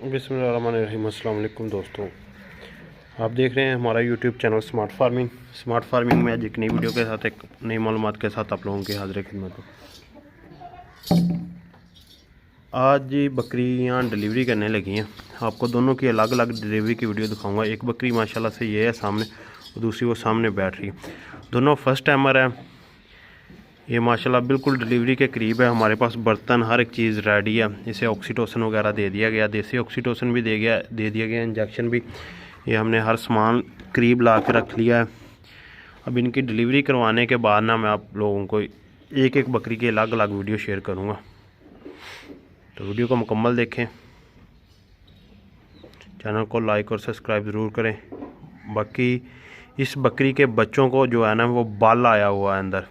बिस्मिल्लाहिर्रहमानिर्रहीम। अस्सलाम वालेकुम दोस्तों, आप देख रहे हैं हमारा यूट्यूब चैनल स्मार्ट फार्मिंग में आज एक नई वीडियो के साथ, एक नई मालूमात के साथ आप लोगों की हाजिर खिदमत है। आज बकरियां डिलीवरी करने लगी हैं। आपको दोनों की अलग अलग डिलीवरी की वीडियो दिखाऊंगा। एक बकरी माशाल्लाह से ये है सामने, और दूसरी वो सामने बैठ रही है। दोनों फर्स्ट टाइमर है। ये माशाल्लाह बिल्कुल डिलीवरी के करीब है। हमारे पास बर्तन हर एक चीज़ रेडी है। इसे ऑक्सीटोसिन वगैरह दे दिया गया, देसी ऑक्सीटोसिन भी दे दिया गया, इंजेक्शन भी। ये हमने हर सामान करीब ला के रख लिया है। अब इनकी डिलीवरी करवाने के बाद ना मैं आप लोगों को एक एक बकरी की अलग अलग वीडियो शेयर करूँगा, तो वीडियो को मुकम्मल देखें। चैनल को लाइक और सब्सक्राइब ज़रूर करें। बाकी इस बकरी के बच्चों को जो है ना, वो बाल आया हुआ है अंदर,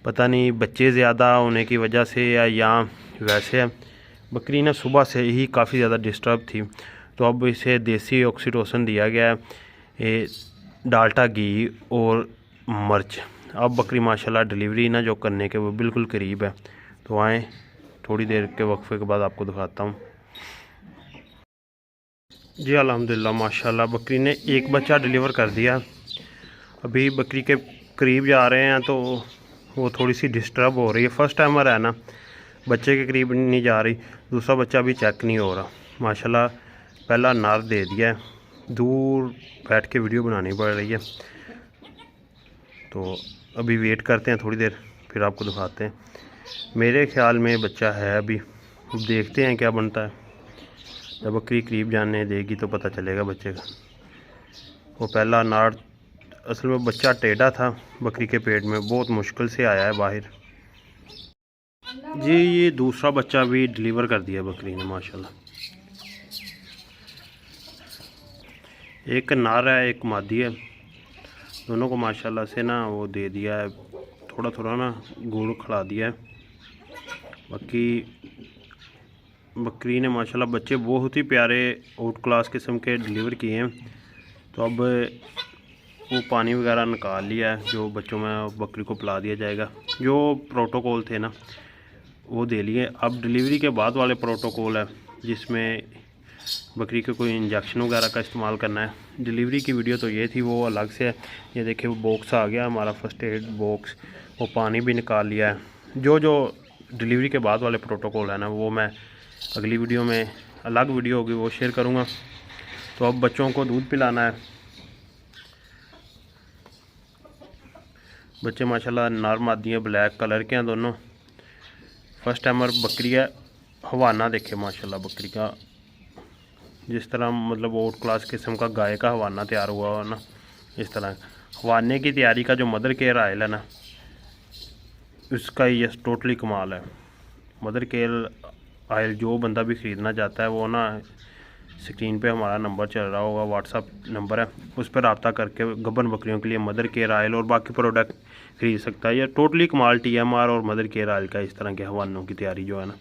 पता नहीं बच्चे ज़्यादा होने की वजह से या वैसे है। बकरी ना सुबह से ही काफ़ी ज़्यादा डिस्टर्ब थी, तो अब इसे देसी ऑक्सीटोसिन दिया गया है, ये डाल्टा घी और मिर्च। अब बकरी माशाल्लाह डिलीवरी ना जो करने के वो बिल्कुल करीब है। तो आएँ, थोड़ी देर के वक्फे के बाद आपको दिखाता हूँ। जी अल्हम्दुलिल्लाह माशाल्लाह बकरी ने एक बच्चा डिलीवर कर दिया। अभी बकरी के करीब जा रहे हैं तो वो थोड़ी सी डिस्टर्ब हो रही है। फर्स्ट टाइमर है ना, बच्चे के करीब नहीं जा रही। दूसरा बच्चा भी चेक नहीं हो रहा। माशाल्लाह पहला नर दे दिया है। दूर बैठ के वीडियो बनानी पड़ रही है, तो अभी वेट करते हैं थोड़ी देर, फिर आपको दिखाते हैं। मेरे ख्याल में बच्चा है अभी, देखते हैं क्या बनता है। जब बकरी करीब जाने देगी तो पता चलेगा बच्चे का। वो पहला नर, असल में बच्चा टेढ़ा था बकरी के पेट में, बहुत मुश्किल से आया है बाहर। जी ये दूसरा बच्चा भी डिलीवर कर दिया बकरी ने माशाल्लाह। एक नर है, एक मादी है। दोनों को माशाल्लाह से ना वो दे दिया है, थोड़ा थोड़ा ना गुड़ खिला दिया है। बाकी बकरी ने माशाल्लाह बच्चे बहुत ही प्यारे आउट क्लास किस्म के डिलीवर किए हैं। तो अब वो पानी वगैरह निकाल लिया है, जो बच्चों में बकरी को पिला दिया जाएगा। जो प्रोटोकॉल थे ना वो दे लिए। अब डिलीवरी के बाद वाले प्रोटोकॉल है, जिसमें बकरी के कोई इंजेक्शन वगैरह का इस्तेमाल करना है। डिलीवरी की वीडियो तो ये थी, वो अलग से है। ये देखिए वो बॉक्स आ गया हमारा फर्स्ट एड बॉक्स, वो पानी भी निकाल लिया है। जो जो डिलीवरी के बाद वाले प्रोटोकॉल है ना, वो मैं अगली वीडियो में, अलग वीडियो होगी वो शेयर करूँगा। तो अब बच्चों को दूध पिलाना है। बच्चे माशाल्लाह नर मादी हैं, ब्लैक कलर के हैं दोनों। फर्स्ट टाइमर बकरी है। हवाना देखे माशाल्लाह बकरी का, जिस तरह मतलब आउट क्लास किस्म का गाय का हवाना तैयार हुआ हो ना, इस तरह हवाने की तैयारी का जो मदर केयर आयल है ना, उसका ये टोटली कमाल है। मदर केयर आयल जो बंदा भी ख़रीदना चाहता है, वो ना स्क्रीन पे हमारा नंबर चल रहा होगा, व्हाट्सअप नंबर है, उस पर रब्ता करके गबन बकरियों के लिए मदर केयर आयल और बाकी प्रोडक्ट ख़रीद सकता है। ये टोटली कमाल TMR और मदर केयर आयल का इस तरह के हवानों की तैयारी जो है ना।